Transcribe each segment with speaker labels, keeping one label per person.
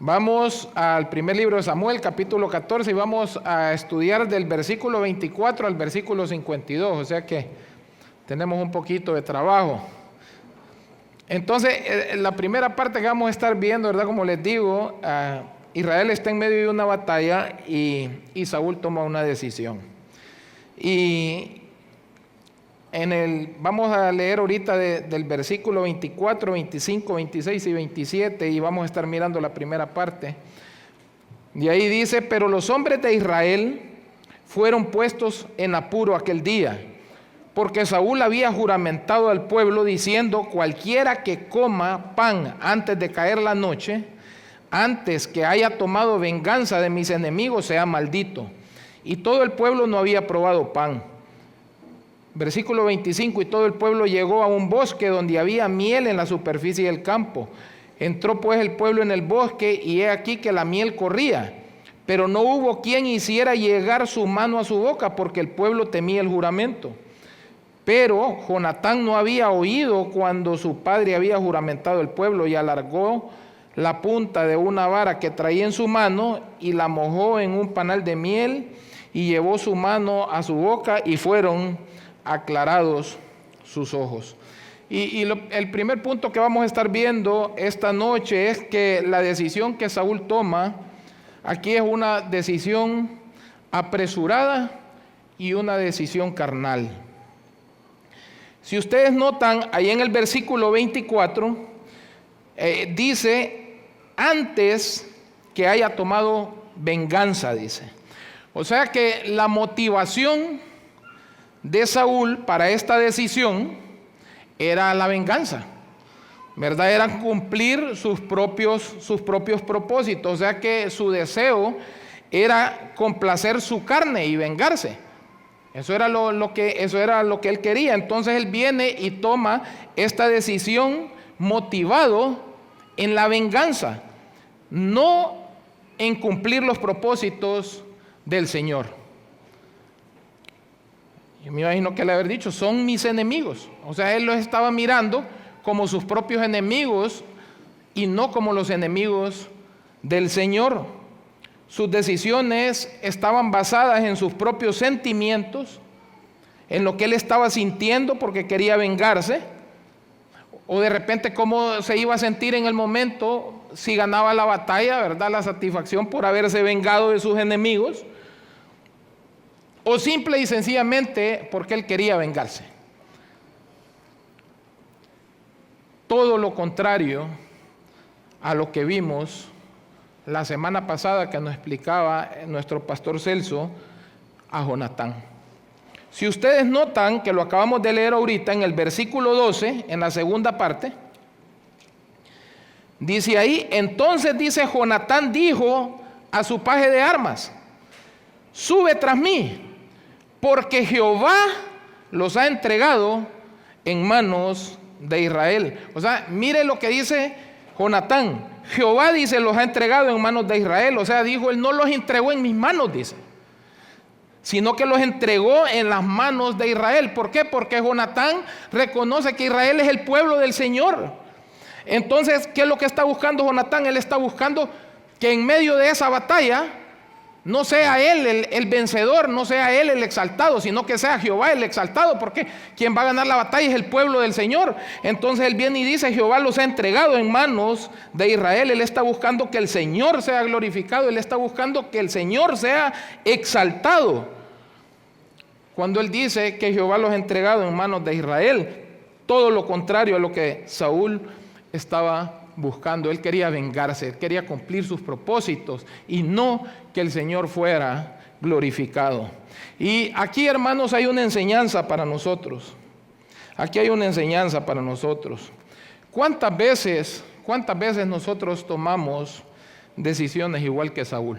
Speaker 1: Vamos al primer libro de Samuel, capítulo 14, y vamos a estudiar del versículo 24 al versículo 52, o sea que tenemos un poquito de trabajo. Entonces, la primera parte que vamos a estar viendo, ¿verdad? Como les digo, Israel está en medio de una batalla y Saúl toma una decisión. Y vamos a leer ahorita del versículo 24, 25, 26 y 27 y vamos a estar mirando la primera parte. Y ahí dice: pero los hombres de Israel fueron puestos en apuro aquel día, porque Saúl había juramentado al pueblo diciendo: cualquiera que coma pan antes de caer la noche, antes que haya tomado venganza de mis enemigos, sea maldito. Y todo el pueblo no había probado pan. Versículo 25: y todo el pueblo llegó a un bosque donde había miel en la superficie del campo. Entró pues el pueblo en el bosque, y he aquí que la miel corría, pero no hubo quien hiciera llegar su mano a su boca, porque el pueblo temía el juramento. Pero Jonatán no había oído cuando su padre había juramentado al pueblo, y alargó la punta de una vara que traía en su mano, y la mojó en un panal de miel, y llevó su mano a su boca, y fueron aclarados sus ojos. El primer punto que vamos a estar viendo esta noche es que la decisión que Saúl toma aquí es una decisión apresurada y una decisión carnal. Si ustedes notan, ahí en el versículo 24, dice: antes que haya tomado venganza, dice. O sea que la motivación de Saúl para esta decisión era la venganza, ¿verdad? Era cumplir sus propios propósitos. O sea que su deseo era complacer su carne y vengarse. Eso era lo que él quería. Entonces él viene y toma esta decisión motivado en la venganza, no en cumplir los propósitos del Señor. Yo me imagino que le haber dicho: son mis enemigos. O sea, él los estaba mirando como sus propios enemigos y no como los enemigos del Señor. Sus decisiones estaban basadas en sus propios sentimientos, en lo que él estaba sintiendo porque quería vengarse, o de repente cómo se iba a sentir en el momento si ganaba la batalla, ¿verdad? La satisfacción por haberse vengado de sus enemigos, o simple y sencillamente porque él quería vengarse. Todo lo contrario a lo que vimos la semana pasada que nos explicaba nuestro pastor Celso a Jonatán. Si ustedes notan que lo acabamos de leer ahorita en el versículo 12, en la segunda parte, dice ahí: entonces dice Jonatán dijo a su paje de armas: sube tras mí, porque Jehová los ha entregado en manos de Israel. O sea, mire lo que dice Jonatán: Jehová, dice, los ha entregado en manos de Israel. O sea, dijo, él no los entregó en mis manos, dice, sino que los entregó en las manos de Israel. ¿Por qué? Porque Jonatán reconoce que Israel es el pueblo del Señor. Entonces, ¿qué es lo que está buscando Jonatán? Él está buscando que en medio de esa batalla no sea él el vencedor, no sea él el exaltado, sino que sea Jehová el exaltado, porque quien va a ganar la batalla es el pueblo del Señor. Entonces él viene y dice: Jehová los ha entregado en manos de Israel. Él está buscando que el Señor sea glorificado, él está buscando que el Señor sea exaltado. Cuando él dice que Jehová los ha entregado en manos de Israel, todo lo contrario a lo que Saúl estaba buscando. Él quería vengarse, él quería cumplir sus propósitos y no que el Señor fuera glorificado. Y aquí, hermanos, hay una enseñanza para nosotros. Aquí hay una enseñanza para nosotros. ¿Cuántas veces nosotros tomamos decisiones igual que Saúl?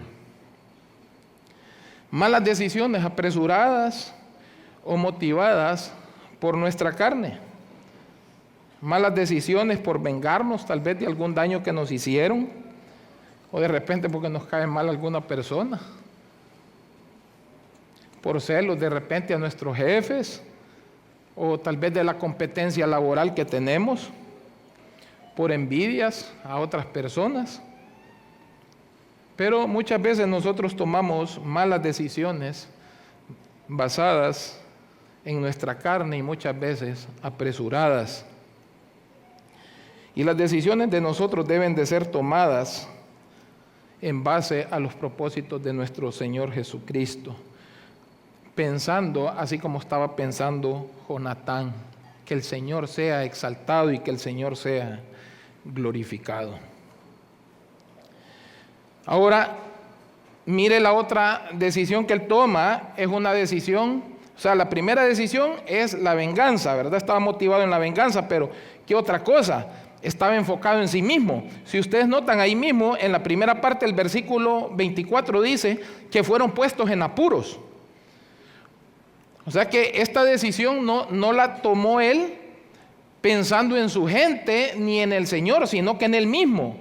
Speaker 1: Malas decisiones, apresuradas o motivadas por nuestra carne. Malas decisiones por vengarnos tal vez de algún daño que nos hicieron, o de repente porque nos cae mal alguna persona, por celos de repente a nuestros jefes, o tal vez de la competencia laboral que tenemos, por envidias a otras personas. Pero muchas veces nosotros tomamos malas decisiones basadas en nuestra carne y muchas veces apresuradas. Y las decisiones de nosotros deben de ser tomadas en base a los propósitos de nuestro Señor Jesucristo, pensando así como estaba pensando Jonatán, que el Señor sea exaltado y que el Señor sea glorificado. Ahora, mire la otra decisión que él toma, es una decisión, o sea, la primera decisión es la venganza, ¿verdad? Estaba motivado en la venganza, pero ¿qué otra cosa? Estaba enfocado en sí mismo. Si ustedes notan ahí mismo, en la primera parte del versículo 24 dice que fueron puestos en apuros. O sea que esta decisión no la tomó él pensando en su gente ni en el Señor, sino que en él mismo.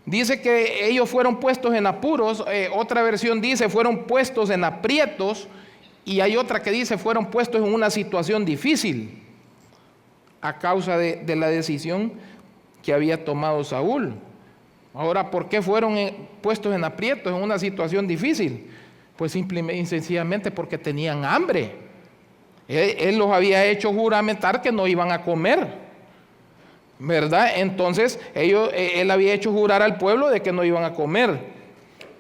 Speaker 1: Dice que ellos fueron puestos en apuros, otra versión dice fueron puestos en aprietos, y hay otra que dice fueron puestos en una situación difícil a causa de la decisión que había tomado Saúl. Ahora, ¿por qué fueron puestos en aprietos, en una situación difícil? Pues simplemente y sencillamente porque tenían hambre. Él los había hecho juramentar que no iban a comer, ¿verdad? Entonces él había hecho jurar al pueblo de que no iban a comer.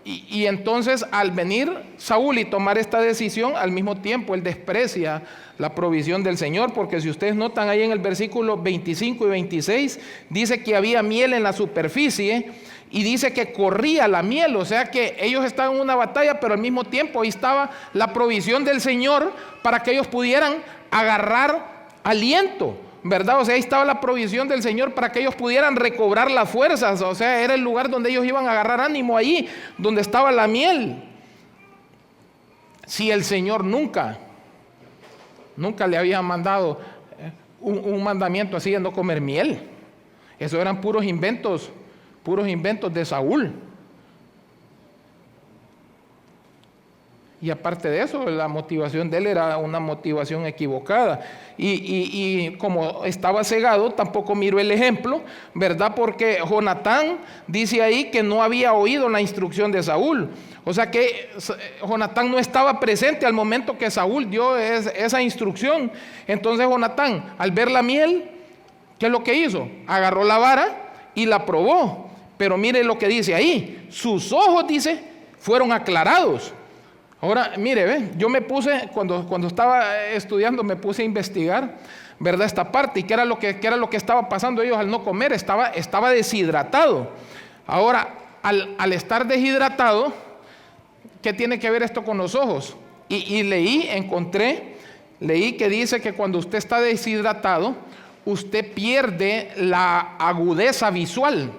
Speaker 1: Y entonces al venir Saúl y tomar esta decisión, al mismo tiempo él desprecia la provisión del Señor, porque si ustedes notan ahí en el versículo 25 y 26, dice que había miel en la superficie y dice que corría la miel, o sea que ellos estaban en una batalla, pero al mismo tiempo ahí estaba la provisión del Señor para que ellos pudieran agarrar aliento, ¿verdad? O sea, ahí estaba la provisión del Señor para que ellos pudieran recobrar las fuerzas, o sea, era el lugar donde ellos iban a agarrar ánimo, allí donde estaba la miel. Si el Señor nunca le había mandado un mandamiento así de no comer miel, eso eran puros inventos de Saúl. Y aparte de eso, la motivación de él era una motivación equivocada. Y como estaba cegado, tampoco miró el ejemplo, ¿verdad? Porque Jonatán dice ahí que no había oído la instrucción de Saúl. O sea que Jonatán no estaba presente al momento que Saúl dio esa instrucción. Entonces Jonatán, al ver la miel, ¿qué es lo que hizo? Agarró la vara y la probó. Pero mire lo que dice ahí. Sus ojos, dice, fueron aclarados. Ahora, mire, ¿ve? Yo me puse, cuando estaba estudiando, me puse a investigar, ¿verdad? Esta parte, y qué era lo que estaba pasando ellos al no comer, estaba deshidratado. Ahora, al estar deshidratado, ¿qué tiene que ver esto con los ojos? Y leí que dice que cuando usted está deshidratado, usted pierde la agudeza visual.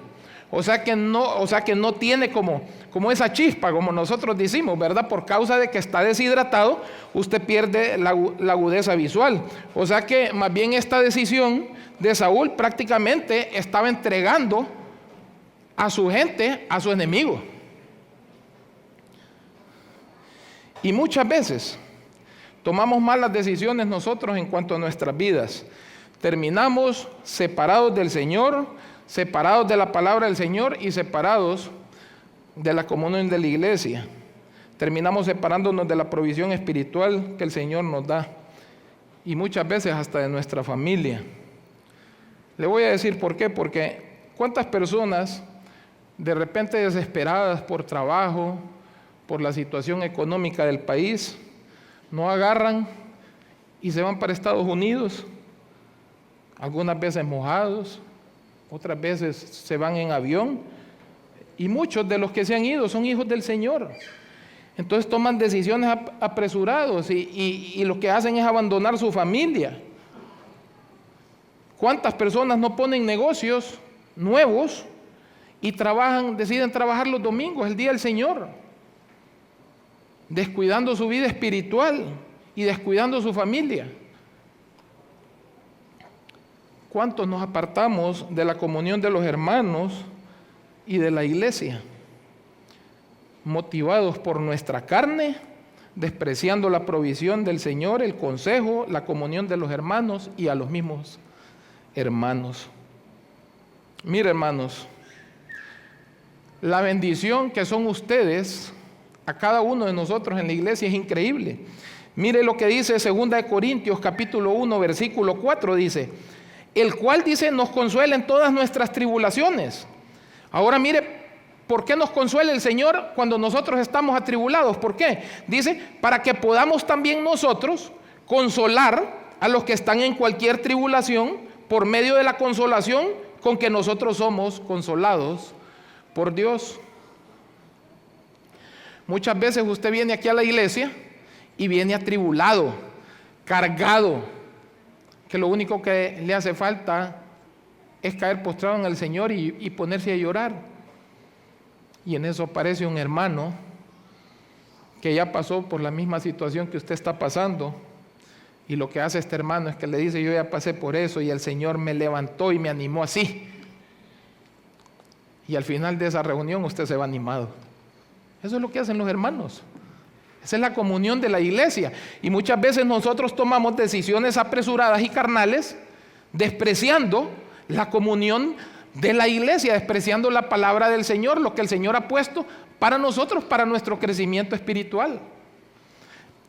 Speaker 1: O sea que no tiene como esa chispa, como nosotros decimos, ¿verdad? Por causa de que está deshidratado, usted pierde la agudeza visual. O sea que más bien esta decisión de Saúl prácticamente estaba entregando a su gente, a su enemigo. Y muchas veces tomamos malas decisiones nosotros en cuanto a nuestras vidas. Terminamos separados del Señor, separados de la palabra del Señor y separados de la comunión de la iglesia. Terminamos separándonos de la provisión espiritual que el Señor nos da, y muchas veces hasta de nuestra familia. Le voy a decir por qué, porque cuántas personas de repente desesperadas por trabajo, por la situación económica del país, no agarran y se van para Estados Unidos, algunas veces mojados, otras veces se van en avión, y muchos de los que se han ido son hijos del Señor. Entonces toman decisiones apresurados y lo que hacen es abandonar su familia. ¿Cuántas personas no ponen negocios nuevos y deciden trabajar los domingos, el día del Señor, descuidando su vida espiritual y descuidando su familia? ¿Cuántos nos apartamos de la comunión de los hermanos y de la iglesia, motivados por nuestra carne, despreciando la provisión del Señor, el consejo, la comunión de los hermanos y a los mismos hermanos? Mire, hermanos, La bendición que son ustedes a cada uno de nosotros en la iglesia es increíble. Mire lo que dice 2 de Corintios capítulo 1 versículo 4, dice, el cual dice nos consuela en todas nuestras tribulaciones. Ahora mire, ¿por qué nos consuela el Señor cuando nosotros estamos atribulados? ¿Por qué? Dice, para que podamos también nosotros consolar a los que están en cualquier tribulación por medio de la consolación con que nosotros somos consolados por Dios. Muchas veces usted viene aquí a la iglesia y viene atribulado, cargado, que lo único que le hace falta es caer postrado en el Señor y ponerse a llorar. Y en eso aparece un hermano que ya pasó por la misma situación que usted está pasando. Y lo que hace este hermano es que le dice, yo ya pasé por eso y el Señor me levantó y me animó así. Y al final de esa reunión usted se va animado. Eso es lo que hacen los hermanos. Esa es la comunión de la iglesia. Y muchas veces nosotros tomamos decisiones apresuradas y carnales, despreciando la comunión de la iglesia, despreciando la palabra del Señor, lo que el Señor ha puesto para nosotros, para nuestro crecimiento espiritual.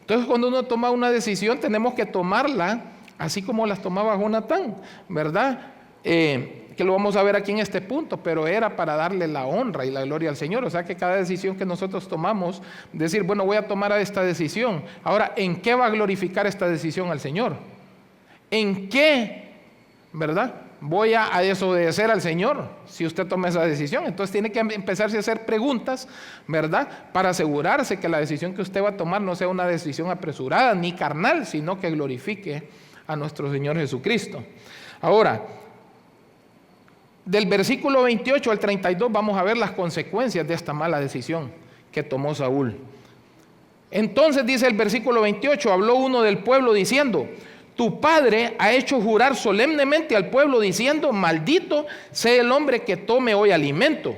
Speaker 1: Entonces, cuando uno toma una decisión, tenemos que tomarla así como las tomaba Jonatán, ¿verdad? Que lo vamos a ver aquí en este punto, pero era para darle la honra y la gloria al Señor. O sea que cada decisión que nosotros tomamos, decir, bueno, voy a tomar esta decisión. Ahora, ¿en qué va a glorificar esta decisión al Señor? ¿En qué, verdad, voy a desobedecer al Señor si usted toma esa decisión? Entonces tiene que empezarse a hacer preguntas, ¿verdad? Para asegurarse que la decisión que usted va a tomar no sea una decisión apresurada ni carnal, sino que glorifique a nuestro Señor Jesucristo. Ahora, del versículo 28 al 32 vamos a ver las consecuencias de esta mala decisión que tomó Saúl. Entonces dice el versículo 28, habló uno del pueblo diciendo, tu padre ha hecho jurar solemnemente al pueblo diciendo, maldito sea el hombre que tome hoy alimento.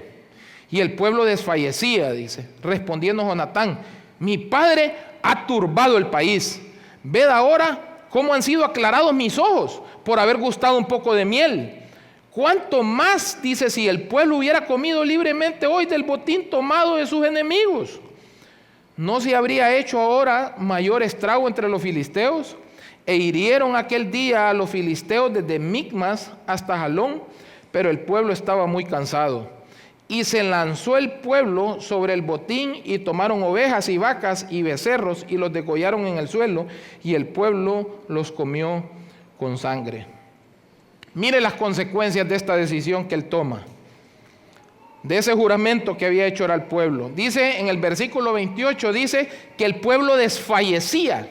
Speaker 1: Y el pueblo desfallecía, dice, respondiendo Jonatán, mi padre ha turbado el país. Ved ahora cómo han sido aclarados mis ojos por haber gustado un poco de miel. ¿Cuánto más, dice, si el pueblo hubiera comido libremente hoy del botín tomado de sus enemigos? ¿No se habría hecho ahora mayor estrago entre los filisteos? E hirieron aquel día a los filisteos desde Micmas hasta Jalón, pero el pueblo estaba muy cansado. Y se lanzó el pueblo sobre el botín y tomaron ovejas y vacas y becerros y los degollaron en el suelo y el pueblo los comió con sangre. Mire las consecuencias de esta decisión que él toma, de ese juramento que había hecho al pueblo. Dice en el versículo 28, dice que el pueblo desfallecía.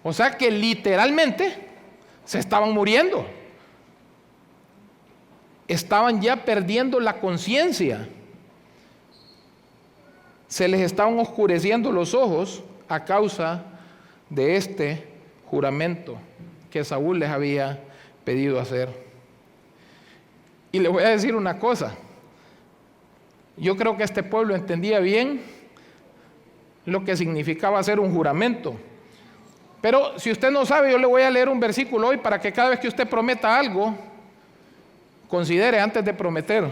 Speaker 1: O sea que literalmente se estaban muriendo. Estaban ya perdiendo la conciencia. Se les estaban oscureciendo los ojos a causa de este juramento que Saúl les había pedido hacer. Y les voy a decir una cosa. Yo creo que este pueblo entendía bien lo que significaba hacer un juramento. Pero si usted no sabe, yo le voy a leer un versículo hoy para que cada vez que usted prometa algo, considere antes de prometer.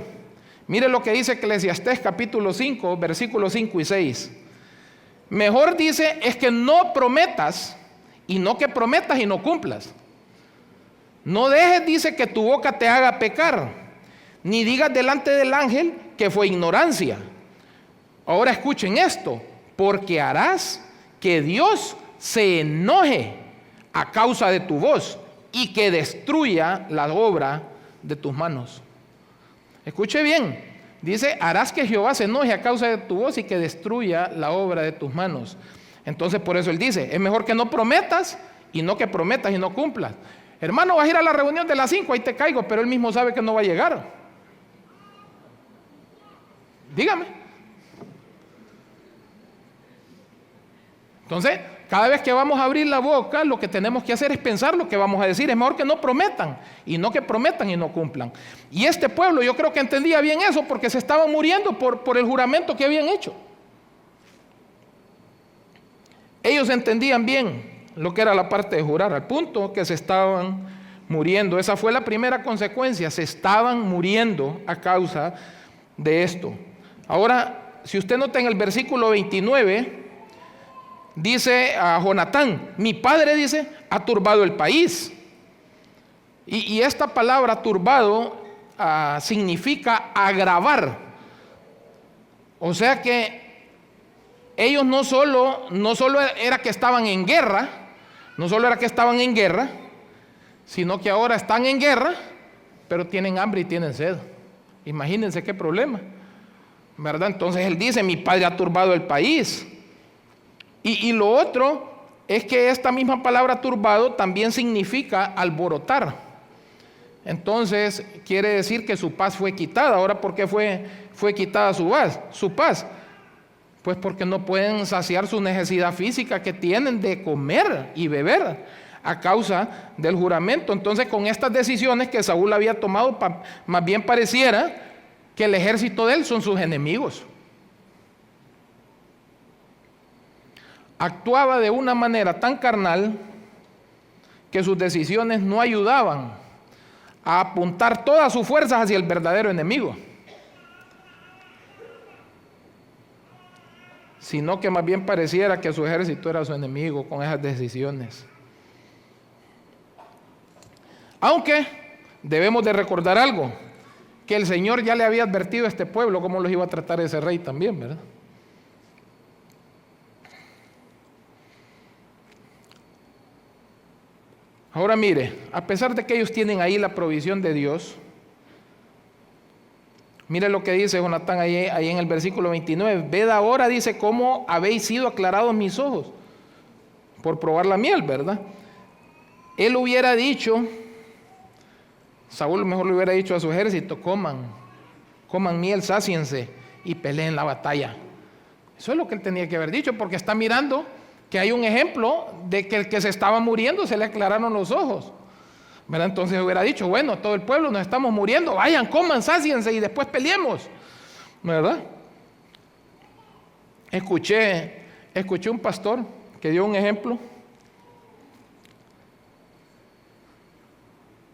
Speaker 1: Mire lo que dice Eclesiastés capítulo 5, versículos 5 y 6. Mejor dice es que no prometas y no que prometas y no cumplas. No dejes, dice, que tu boca te haga pecar, ni digas delante del ángel que fue ignorancia. Ahora escuchen esto, porque harás que Dios se enoje a causa de tu voz y que destruya la obra de tus manos. Escuche bien, dice, harás que Jehová se enoje a causa de tu voz y que destruya la obra de tus manos. Entonces por eso él dice, es mejor que no prometas y no que prometas y no cumplas. Hermano, vas a ir a la reunión de las 5, ahí te caigo, pero él mismo sabe que no va a llegar. Dígame. Entonces, cada vez que vamos a abrir la boca, lo que tenemos que hacer es pensar lo que vamos a decir. Es mejor que no prometan, y no que prometan y no cumplan. Y este pueblo yo creo que entendía bien eso, porque se estaban muriendo por el juramento que habían hecho. Ellos entendían bien lo que era la parte de jurar, al punto que se estaban muriendo. Esa fue la primera consecuencia, se estaban muriendo a causa de esto. Ahora, si usted nota en el versículo 29, dice a Jonatán, mi padre, dice, ha turbado el país. Y esta palabra turbado significa agravar. O sea que ellos no solo era que estaban en guerra, sino que ahora están en guerra, pero tienen hambre y tienen sed. Imagínense qué problema, ¿verdad? Entonces él dice, mi padre ha turbado el país. Y lo otro es que esta misma palabra turbado también significa alborotar. Entonces quiere decir que su paz fue quitada. Ahora, ¿por qué fue quitada su paz? Pues porque no pueden saciar su necesidad física que tienen de comer y beber a causa del juramento. Entonces, con estas decisiones que Saúl había tomado, más bien pareciera que el ejército de él son sus enemigos. Actuaba de una manera tan carnal que sus decisiones no ayudaban a apuntar todas sus fuerzas hacia el verdadero enemigo, sino que más bien pareciera que su ejército era su enemigo con esas decisiones. Aunque debemos de recordar algo, que el Señor ya le había advertido a este pueblo cómo los iba a tratar ese rey también, ¿verdad? Ahora mire, a pesar de que ellos tienen ahí la provisión de Dios, mire lo que dice Jonatán ahí en el versículo 29. Ved ahora, dice, cómo habéis sido aclarados mis ojos por probar la miel, ¿verdad? Él hubiera dicho, Saúl mejor le hubiera dicho a su ejército, coman miel, sáciense y peleen la batalla. Eso es lo que él tenía que haber dicho, porque está mirando que hay un ejemplo de que el que se estaba muriendo se le aclararon los ojos, ¿verdad? Entonces hubiera dicho, bueno, todo el pueblo nos estamos muriendo, vayan, coman, sáciense y después peleemos, ¿verdad? Escuché un pastor que dio un ejemplo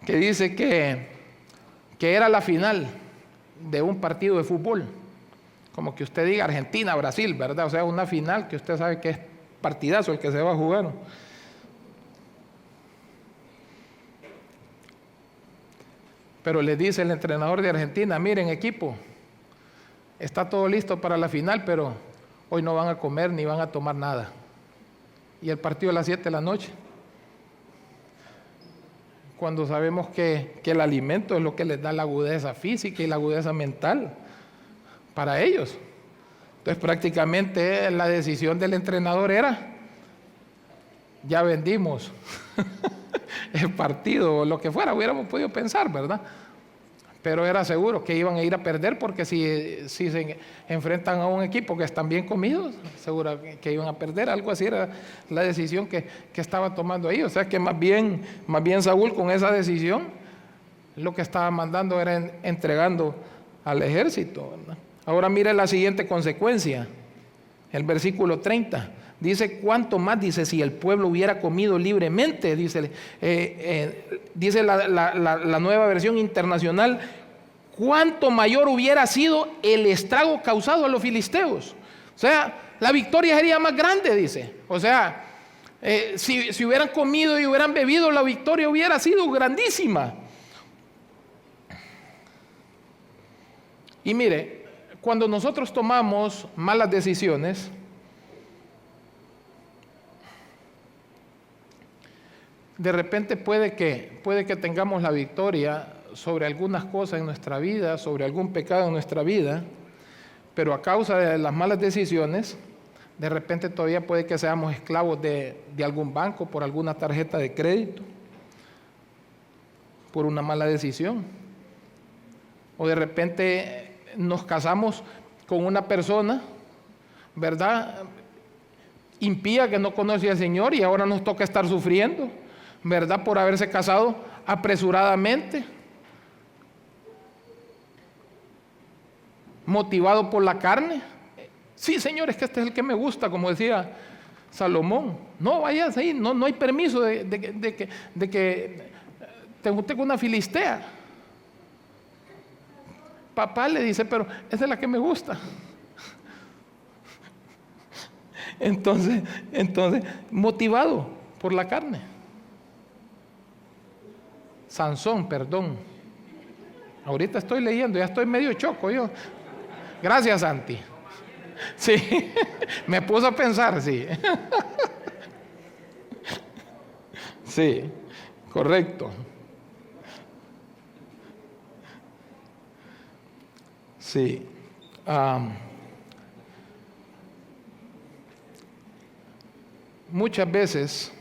Speaker 1: que dice que era la final de un partido de fútbol, como que usted diga Argentina, Brasil, ¿verdad? O sea, una final que usted sabe que es partidazo el que se va a jugar. Pero le dice el entrenador de Argentina, miren equipo, está todo listo para la final, pero hoy no van a comer ni van a tomar nada. Y el partido a las 7 de la noche. Cuando sabemos que el alimento es lo que les da la agudeza física y la agudeza mental para ellos. Entonces prácticamente la decisión del entrenador era, ya vendimos el partido o lo que fuera, hubiéramos podido pensar, ¿verdad? Pero era seguro que iban a ir a perder, porque si se enfrentan a un equipo que están bien comidos, seguro que iban a perder. Algo así era la decisión que estaba tomando ahí. O sea que más bien Saúl con esa decisión lo que estaba mandando era entregando al ejército, ¿verdad? Ahora mire la siguiente consecuencia, el versículo 30. Dice, cuánto más, dice, si el pueblo hubiera comido libremente, dice la nueva versión internacional, cuánto mayor hubiera sido el estrago causado a los filisteos. O sea, la victoria sería más grande, dice. O sea, si hubieran comido y hubieran bebido, la victoria hubiera sido grandísima. Y mire, cuando nosotros tomamos malas decisiones, de repente puede que tengamos la victoria sobre algunas cosas en nuestra vida, sobre algún pecado en nuestra vida, pero a causa de las malas decisiones, de repente todavía puede que seamos esclavos de algún banco, por alguna tarjeta de crédito, por una mala decisión. O de repente nos casamos con una persona, ¿verdad?, impía, que no conoce al Señor, y ahora nos toca estar sufriendo, ¿verdad?, por haberse casado apresuradamente, motivado por la carne. Sí, Señor, es que este es el que me gusta, como decía Salomón. No vayas ahí, no hay permiso de que te junte con una filistea. Papá le dice, pero esa es la que me gusta. Entonces, motivado por la carne. Sansón, perdón. Ahorita estoy leyendo, ya estoy medio choco yo. Gracias, Santi. Sí, me puso a pensar, sí. Sí, correcto. Sí. Muchas veces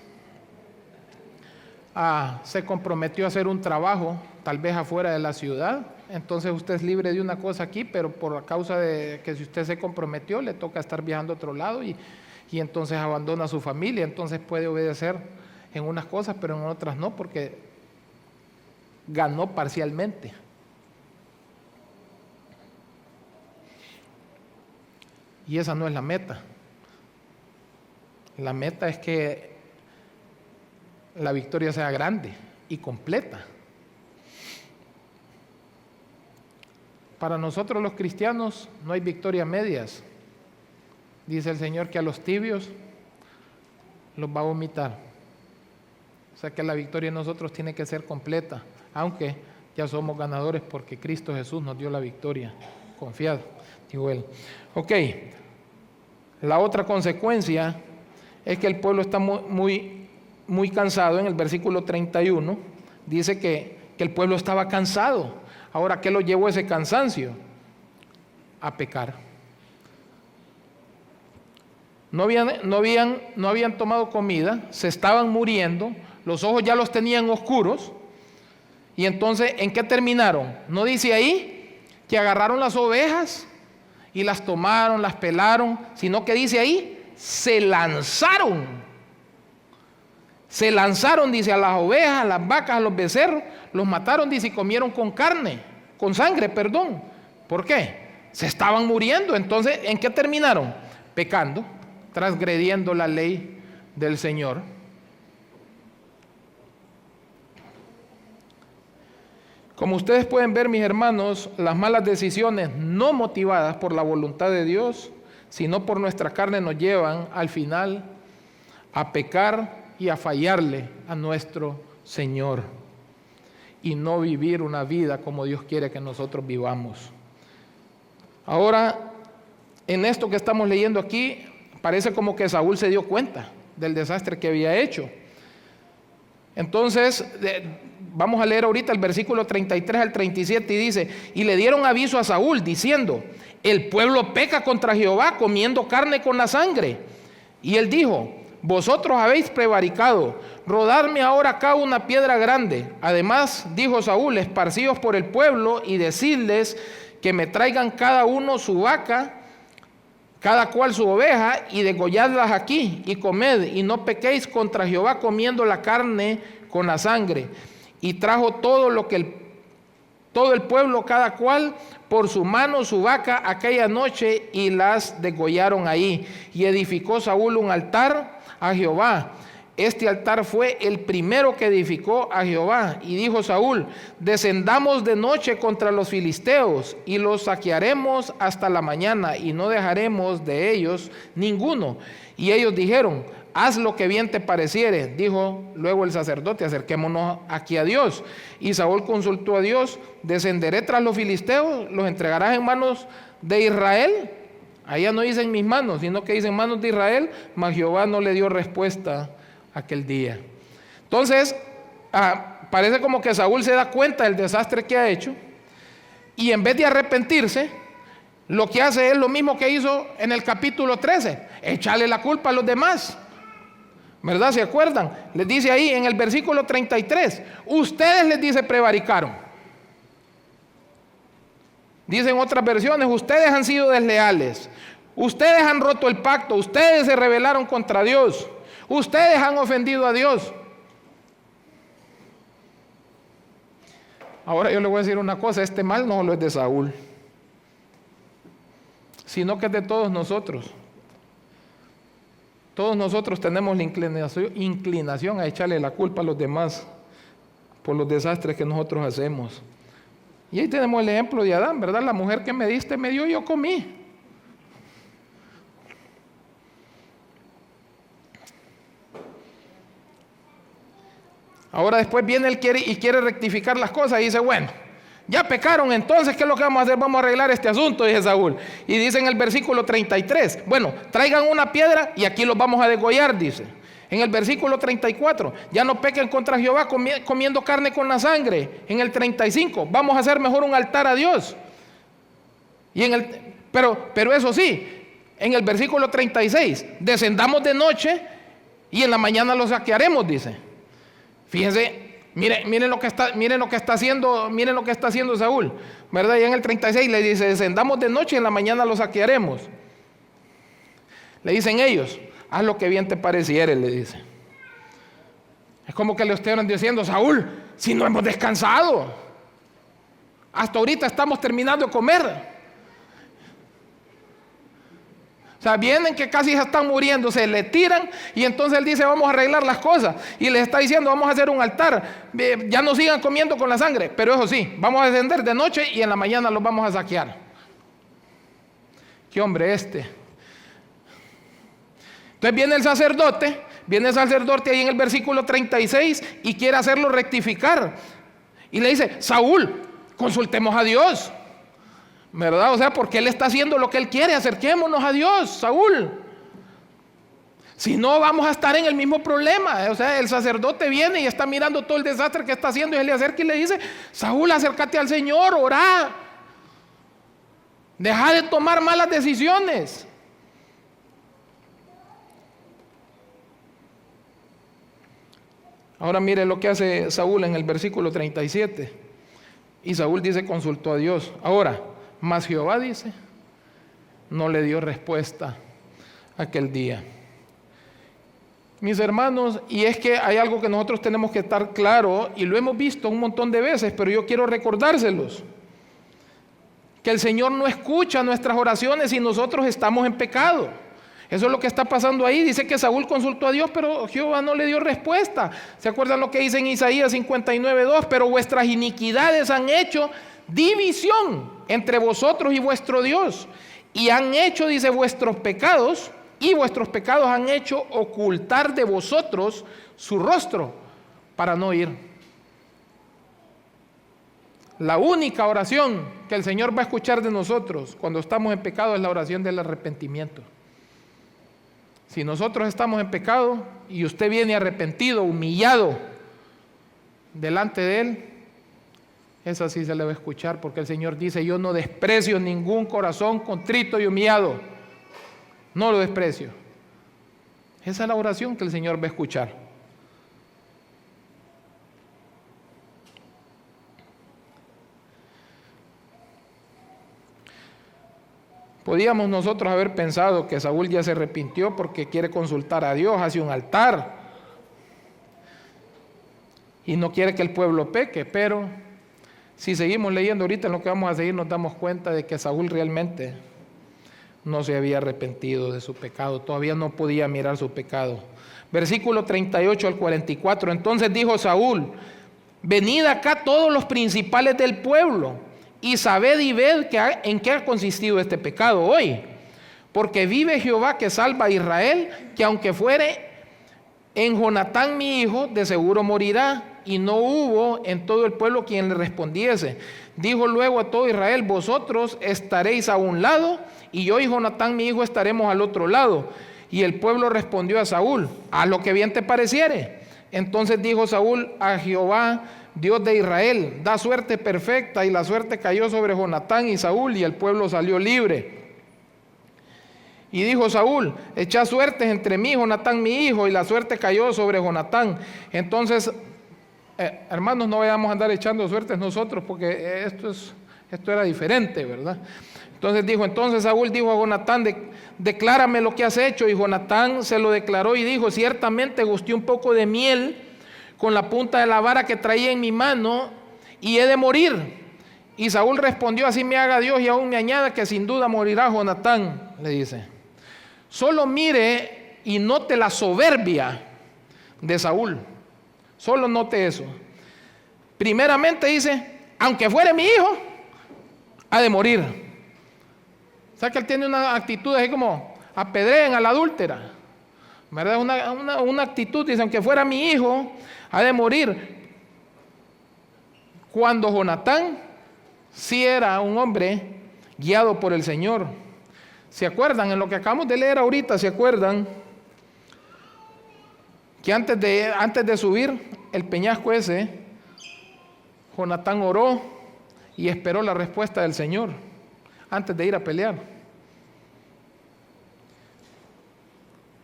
Speaker 1: se comprometió a hacer un trabajo, tal vez afuera de la ciudad. Entonces usted es libre de una cosa aquí, pero por causa de que si usted se comprometió, le toca estar viajando a otro lado y entonces abandona a su familia. Entonces puede obedecer en unas cosas, pero en otras no, porque ganó parcialmente. Y esa no es la meta. La meta es que la victoria sea grande y completa. Para nosotros los cristianos no hay victorias medias. Dice el Señor que a los tibios los va a vomitar. O sea que la victoria en nosotros tiene que ser completa, aunque ya somos ganadores porque Cristo Jesús nos dio la victoria. Confiad, dijo él. Ok, la otra consecuencia es que el pueblo está muy cansado. En el versículo 31 dice que el pueblo estaba cansado. Ahora, ¿qué lo llevó a ese cansancio? A pecar. No habían tomado comida, se estaban muriendo, los ojos ya los tenían oscuros. Y entonces, ¿en qué terminaron? No dice ahí que agarraron las ovejas y las tomaron, las pelaron, sino que dice ahí, se lanzaron. Se lanzaron, dice, a las ovejas, a las vacas, a los becerros, los mataron, dice, y comieron con sangre, perdón. ¿Por qué? Se estaban muriendo. Entonces, ¿en qué terminaron? Pecando, transgrediendo la ley del Señor. Como ustedes pueden ver, mis hermanos, las malas decisiones no motivadas por la voluntad de Dios, sino por nuestra carne, nos llevan al final a pecar y a fallarle a nuestro Señor y no vivir una vida como Dios quiere que nosotros vivamos. Ahora, en esto que estamos leyendo aquí, parece como que Saúl se dio cuenta del desastre que había hecho. Entonces, vamos a leer ahorita el versículo 33 al 37 y dice, y le dieron aviso a Saúl diciendo, el pueblo peca contra Jehová comiendo carne con la sangre. Y él dijo, vosotros habéis prevaricado, rodadme ahora acá una piedra grande. Además, dijo Saúl, esparcíos por el pueblo y decidles que me traigan cada uno su vaca, cada cual su oveja, y degolladlas aquí, y comed, y no pequéis contra Jehová comiendo la carne con la sangre. Y trajo todo el pueblo, cada cual por su mano su vaca aquella noche, y las degollaron ahí. Y edificó Saúl un altar a Jehová. Este altar fue el primero que edificó a Jehová. Y dijo Saúl, descendamos de noche contra los filisteos y los saquearemos hasta la mañana y no dejaremos de ellos ninguno. Y ellos dijeron, haz lo que bien te pareciere. Dijo luego el sacerdote, acerquémonos aquí a Dios. Y Saúl consultó a Dios, descenderé tras los filisteos, los entregarás en manos de Israel. Allá no dice en mis manos, sino que dice en manos de Israel, mas Jehová no le dio respuesta aquel día. Entonces, parece como que Saúl se da cuenta del desastre que ha hecho, y en vez de arrepentirse, lo que hace es lo mismo que hizo en el capítulo 13, echarle la culpa a los demás. ¿Verdad? ¿Se acuerdan? Les dice ahí en el versículo 33, ustedes, les dice, prevaricaron. Dicen otras versiones, ustedes han sido desleales, ustedes han roto el pacto, ustedes se rebelaron contra Dios, ustedes han ofendido a Dios. Ahora yo le voy a decir una cosa, este mal no solo es de Saúl, sino que es de todos nosotros. Todos nosotros tenemos la inclinación a echarle la culpa a los demás por los desastres que nosotros hacemos. Y ahí tenemos el ejemplo de Adán, ¿verdad? La mujer que me diste me dio, yo comí. Ahora después viene él quiere rectificar las cosas y dice, bueno, ya pecaron, entonces ¿qué es lo que vamos a hacer? Vamos a arreglar este asunto, dice Saúl. Y dice en el versículo 33, bueno, traigan una piedra y aquí los vamos a degollar, dice. En el versículo 34, ya no pequen contra Jehová comiendo carne con la sangre. En el 35, vamos a hacer mejor un altar a Dios. Pero eso sí, en el versículo 36, descendamos de noche y en la mañana los saquearemos, dice. Fíjense, miren lo que está haciendo Saúl, ¿verdad? Y en el 36 le dice, descendamos de noche y en la mañana los saquearemos. Le dicen ellos, haz lo que bien te pareciere, le dice. Es como que le estuvieran diciendo, Saúl, si no hemos descansado, hasta ahorita estamos terminando de comer. O sea, vienen que casi se están muriendo, se le tiran y entonces él dice, vamos a arreglar las cosas. Y les está diciendo, vamos a hacer un altar, ya no sigan comiendo con la sangre. Pero eso sí, vamos a descender de noche y en la mañana los vamos a saquear. ¿Qué hombre este? Entonces viene el sacerdote ahí en el versículo 36 y quiere hacerlo rectificar. Y le dice, Saúl, consultemos a Dios. ¿Verdad? O sea, porque él está haciendo lo que él quiere, acerquémonos a Dios, Saúl. Si no, vamos a estar en el mismo problema. O sea, el sacerdote viene y está mirando todo el desastre que está haciendo y él le acerca y le dice, Saúl, acércate al Señor, orá. Deja de tomar malas decisiones. Ahora mire lo que hace Saúl en el versículo 37. Y Saúl dice, consultó a Dios. Ahora, mas Jehová dice, no le dio respuesta aquel día. Mis hermanos, y es que hay algo que nosotros tenemos que estar claro, y lo hemos visto un montón de veces, pero yo quiero recordárselos. Que el Señor no escucha nuestras oraciones si nosotros estamos en pecado. Eso es lo que está pasando ahí. Dice que Saúl consultó a Dios, pero Jehová no le dio respuesta. ¿Se acuerdan lo que dice en Isaías 59:2? Pero vuestras iniquidades han hecho división entre vosotros y vuestro Dios. Y han hecho, dice, vuestros pecados han hecho ocultar de vosotros su rostro para no oír. La única oración que el Señor va a escuchar de nosotros cuando estamos en pecado es la oración del arrepentimiento. Si nosotros estamos en pecado y usted viene arrepentido, humillado delante de Él, esa sí se le va a escuchar, porque el Señor dice, yo no desprecio ningún corazón contrito y humillado. No lo desprecio. Esa es la oración que el Señor va a escuchar. Podíamos nosotros haber pensado que Saúl ya se arrepintió porque quiere consultar a Dios, hace un altar y no quiere que el pueblo peque, pero si seguimos leyendo ahorita en lo que vamos a seguir nos damos cuenta de que Saúl realmente no se había arrepentido de su pecado, todavía no podía mirar su pecado. Versículo 38 al 44, entonces dijo Saúl, venid acá todos los principales del pueblo, y sabed y ved en qué ha consistido este pecado hoy. Porque vive Jehová que salva a Israel, que aunque fuere en Jonatán mi hijo, de seguro morirá. Y no hubo en todo el pueblo quien le respondiese. Dijo luego a todo Israel, vosotros estaréis a un lado, y yo y Jonatán mi hijo estaremos al otro lado. Y el pueblo respondió a Saúl, haz lo que bien te pareciere. Entonces dijo Saúl a Jehová, Dios de Israel, da suerte perfecta, y la suerte cayó sobre Jonatán y Saúl, y el pueblo salió libre. Y dijo Saúl, echad suertes entre mí y Jonatán mi hijo, y la suerte cayó sobre Jonatán. Entonces, hermanos, no vayamos a andar echando suertes nosotros, porque esto era diferente, ¿verdad? Entonces Saúl dijo a Jonatán, declárame lo que has hecho, y Jonatán se lo declaró y dijo, ciertamente gusté un poco de miel con la punta de la vara que traía en mi mano, y he de morir. Y Saúl respondió, así me haga Dios y aún me añada que sin duda morirá Jonatán, le dice. Solo mire y note la soberbia de Saúl. Solo note eso. Primeramente dice, aunque fuere mi hijo, ha de morir. O sea que él tiene una actitud así como, apedreen a la adúltera. ¿verdad? Una actitud, dice, aunque fuera mi hijo, ha de morir. Cuando Jonatán sí era un hombre guiado por el Señor. ¿Se acuerdan? En lo que acabamos de leer ahorita, ¿se acuerdan? Que antes de subir el peñasco ese, Jonatán oró y esperó la respuesta del Señor antes de ir a pelear.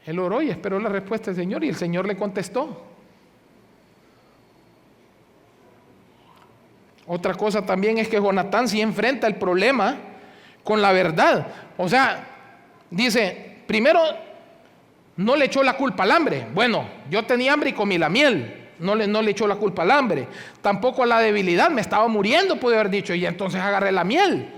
Speaker 1: Él oró y esperó la respuesta del Señor y el Señor le contestó. Otra cosa también es que Jonatán sí enfrenta el problema con la verdad. O sea, dice, primero, no le echó la culpa al hambre. Bueno, yo tenía hambre y comí la miel. No le echó la culpa al hambre. Tampoco a la debilidad, me estaba muriendo, pude haber dicho, y entonces agarré la miel.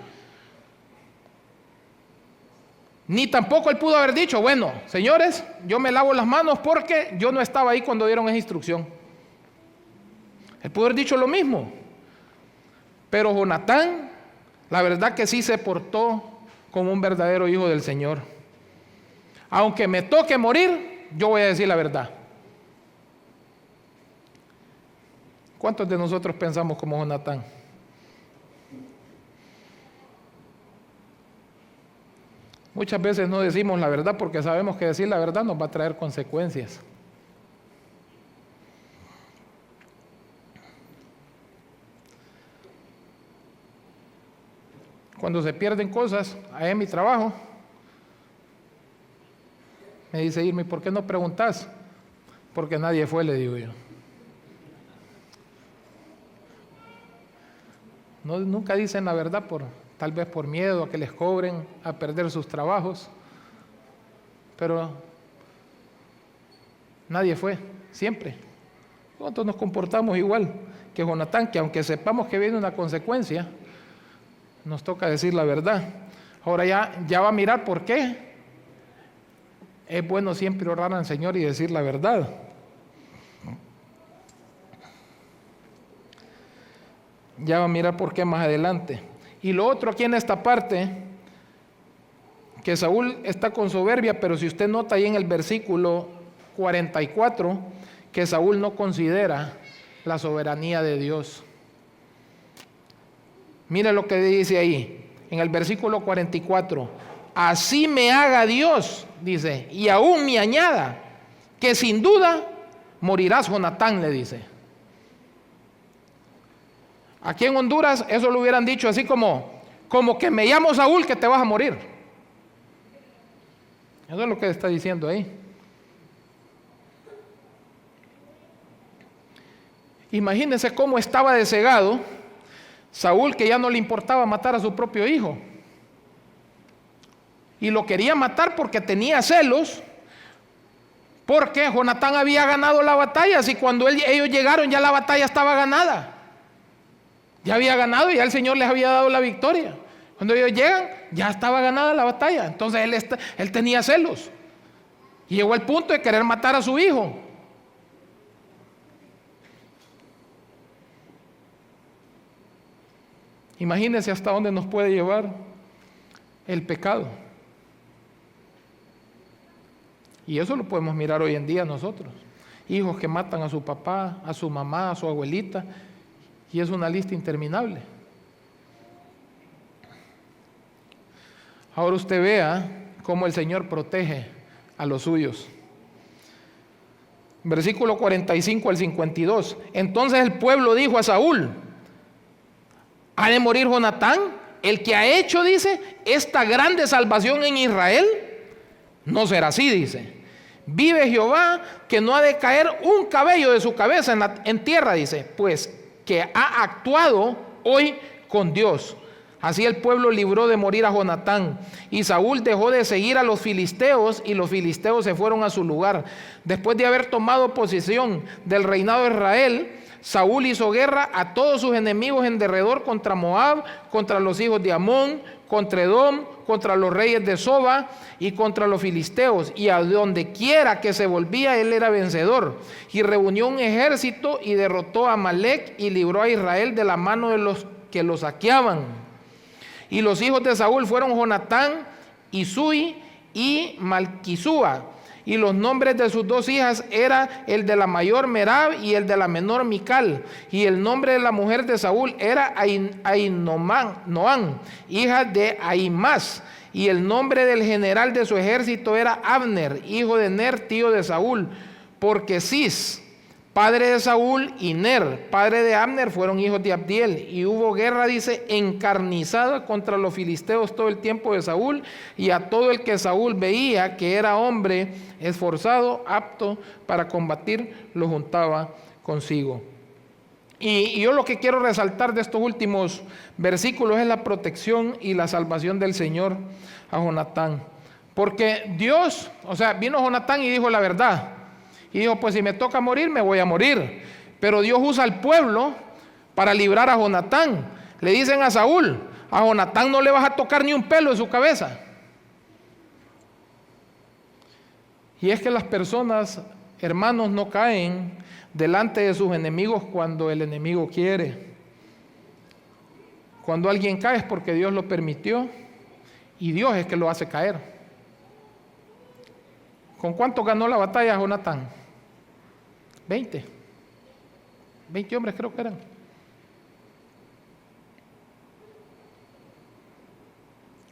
Speaker 1: Ni tampoco él pudo haber dicho, bueno, señores, yo me lavo las manos porque yo no estaba ahí cuando dieron esa instrucción. Él pudo haber dicho lo mismo. Pero Jonatán, la verdad que sí se portó como un verdadero hijo del Señor. Aunque me toque morir, yo voy a decir la verdad. ¿Cuántos de nosotros pensamos como Jonatán? Muchas veces no decimos la verdad porque sabemos que decir la verdad nos va a traer consecuencias. Cuando se pierden cosas, ahí en mi trabajo, me dice Irma, ¿por qué no preguntas? Porque nadie fue, le digo yo. No, nunca dicen la verdad, tal vez por miedo a que les cobren, a perder sus trabajos. Pero nadie fue, siempre. Nosotros nos comportamos igual que Jonatán, que aunque sepamos que viene una consecuencia, nos toca decir la verdad. Ahora ya va a mirar por qué. Es bueno siempre orar al Señor y decir la verdad. Ya va a mirar por qué más adelante. Y lo otro aquí en esta parte, que Saúl está con soberbia, pero si usted nota ahí en el versículo 44, que Saúl no considera la soberanía de Dios. Mire lo que dice ahí, en el versículo 44. Así me haga Dios, dice, y aún me añada, que sin duda morirás, Jonatán, le dice. Aquí en Honduras eso lo hubieran dicho así como que me llamo Saúl, que te vas a morir. Eso es lo que está diciendo ahí. Imagínense cómo estaba de cegado Saúl, que ya no le importaba matar a su propio hijo. Y lo quería matar porque tenía celos, porque Jonatán había ganado la batalla. Así cuando ellos llegaron ya la batalla estaba ganada. Ya había ganado y ya el Señor les había dado la victoria. Cuando ellos llegan, ya estaba ganada la batalla. Entonces él tenía celos. Y llegó al punto de querer matar a su hijo. Imagínense hasta dónde nos puede llevar el pecado. Y eso lo podemos mirar hoy en día nosotros. Hijos que matan a su papá, a su mamá, a su abuelita. Y es una lista interminable. Ahora usted vea cómo el Señor protege a los suyos. Versículo 45 al 52. Entonces el pueblo dijo a Saúl: ¿ha de morir Jonatán, el que ha hecho, dice, esta grande salvación en Israel? No será así, dice. Vive Jehová, que no ha de caer un cabello de su cabeza en tierra, dice, pues que ha actuado hoy con Dios. Así el pueblo libró de morir a Jonatán, y Saúl dejó de seguir a los filisteos, y los filisteos se fueron a su lugar. Después de haber tomado posesión del reinado de Israel, Saúl hizo guerra a todos sus enemigos en derredor, contra Moab, contra los hijos de Amón, contra Edom, contra los reyes de Soba y contra los filisteos, y a donde quiera que se volvía él era vencedor, y reunió un ejército y derrotó a Amalec y libró a Israel de la mano de los que lo saqueaban. Y los hijos de Saúl fueron Jonatán, Isui y Malquisúa. y los nombres de sus 2 hijas era el de la mayor Merab y el de la menor Mical. Y el nombre de la mujer de Saúl era Noam, hija de Ahimás. Y el nombre del general de su ejército era Abner, hijo de Ner, tío de Saúl. Porque Cis, padre de Saúl, y Ner, padre de Abner, fueron hijos de Abdiel. Y hubo guerra, dice, encarnizada contra los filisteos todo el tiempo de Saúl, y a todo el que Saúl veía que era hombre esforzado, apto para combatir, lo juntaba consigo. Y yo lo que quiero resaltar de estos últimos versículos es la protección y la salvación del Señor a Jonatán. Porque Dios, vino Jonatán y dijo la verdad. Y dijo, pues si me toca morir, me voy a morir. Pero Dios usa al pueblo para librar a Jonatán. Le dicen a Saúl, a Jonatán no le vas a tocar ni un pelo de su cabeza. Y es que las personas, hermanos, no caen delante de sus enemigos cuando el enemigo quiere. Cuando alguien cae es porque Dios lo permitió y Dios es que lo hace caer. ¿Con cuánto ganó la batalla Jonatán? 20 hombres creo que eran.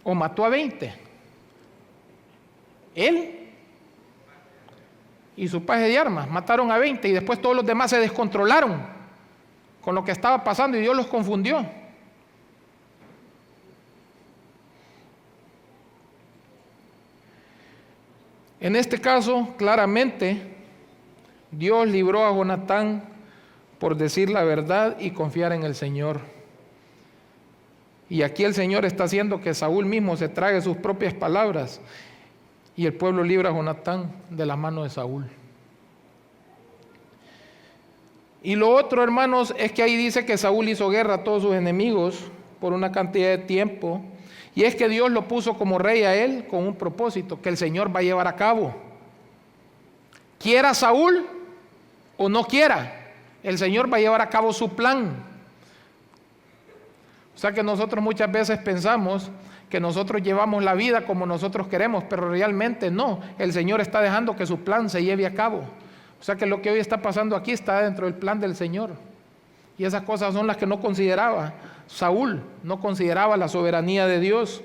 Speaker 1: O mató a 20. Él y su paje de armas mataron a 20 y después todos los demás se descontrolaron con lo que estaba pasando y Dios los confundió. En este caso, claramente, Dios libró a Jonatán por decir la verdad y confiar en el Señor. Y aquí el Señor está haciendo que Saúl mismo se trague sus propias palabras y el pueblo libra a Jonatán de la mano de Saúl. Y lo otro, hermanos, es que ahí dice que Saúl hizo guerra a todos sus enemigos por una cantidad de tiempo. Y es que Dios lo puso como rey a él con un propósito que el Señor va a llevar a cabo. Quiera Saúl o no quiera, el Señor va a llevar a cabo su plan. O sea que nosotros muchas veces pensamos que nosotros llevamos la vida como nosotros queremos, pero realmente no. El Señor está dejando que su plan se lleve a cabo. O sea que lo que hoy está pasando aquí está dentro del plan del Señor. Y esas cosas son las que no consideraba Saúl, no consideraba la soberanía de Dios.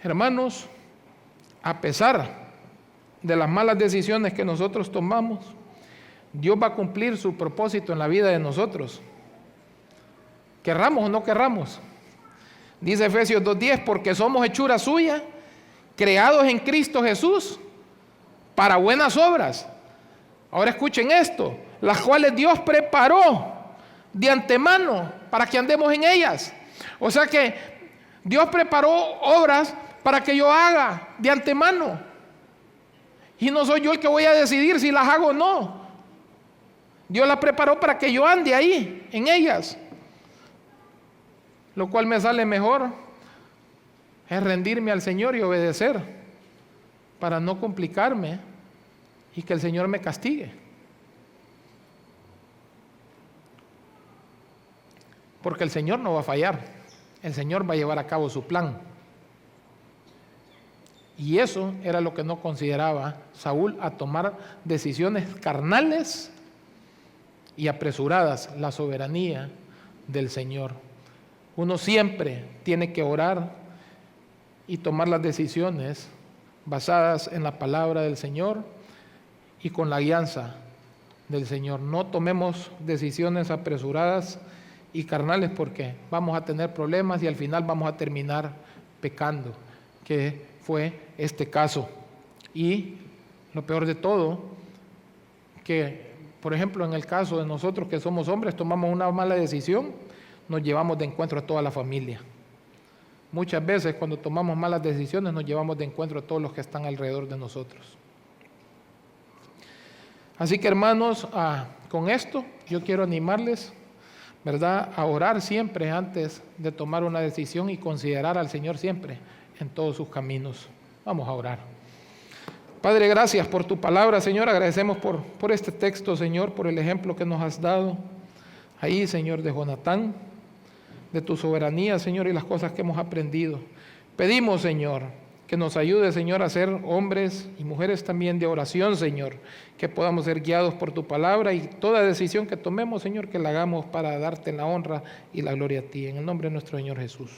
Speaker 1: Hermanos, a pesar de las malas decisiones que nosotros tomamos, Dios va a cumplir su propósito en la vida de nosotros. Querramos o no querramos. Dice Efesios 2:10, porque somos hechura suya, creados en Cristo Jesús, para buenas obras. Ahora escuchen esto, las cuales Dios preparó de antemano para que andemos en ellas. O sea que Dios preparó obras para que yo haga de antemano. Y no soy yo el que voy a decidir si las hago o no. Dios las preparó para que yo ande ahí, en ellas. Lo cual me sale mejor es rendirme al Señor y obedecer para no complicarme y que el Señor me castigue. Porque el Señor no va a fallar. El Señor va a llevar a cabo su plan. Y eso era lo que no consideraba Saúl, a tomar decisiones carnales y apresuradas, la soberanía del Señor. Uno siempre tiene que orar y tomar las decisiones basadas en la palabra del Señor y con la guianza del Señor. No tomemos decisiones apresuradas y carnales porque vamos a tener problemas y al final vamos a terminar pecando, que fue este caso. Y lo peor de todo, que por ejemplo en el caso de nosotros que somos hombres, tomamos una mala decisión, nos llevamos de encuentro a toda la familia. Muchas veces cuando tomamos malas decisiones nos llevamos de encuentro a todos los que están alrededor de nosotros. Así que hermanos, con esto yo quiero animarles, ¿verdad?, a orar siempre antes de tomar una decisión y considerar al Señor siempre en todos sus caminos. Vamos a orar. Padre, gracias por tu palabra, Señor. Agradecemos por este texto, Señor, por el ejemplo que nos has dado ahí, Señor, de Jonatán, de tu soberanía, Señor, y las cosas que hemos aprendido. Pedimos, Señor, que nos ayude, Señor, a ser hombres y mujeres también de oración, Señor, que podamos ser guiados por tu palabra y toda decisión que tomemos, Señor, que la hagamos para darte la honra y la gloria a ti. En el nombre de nuestro Señor Jesús.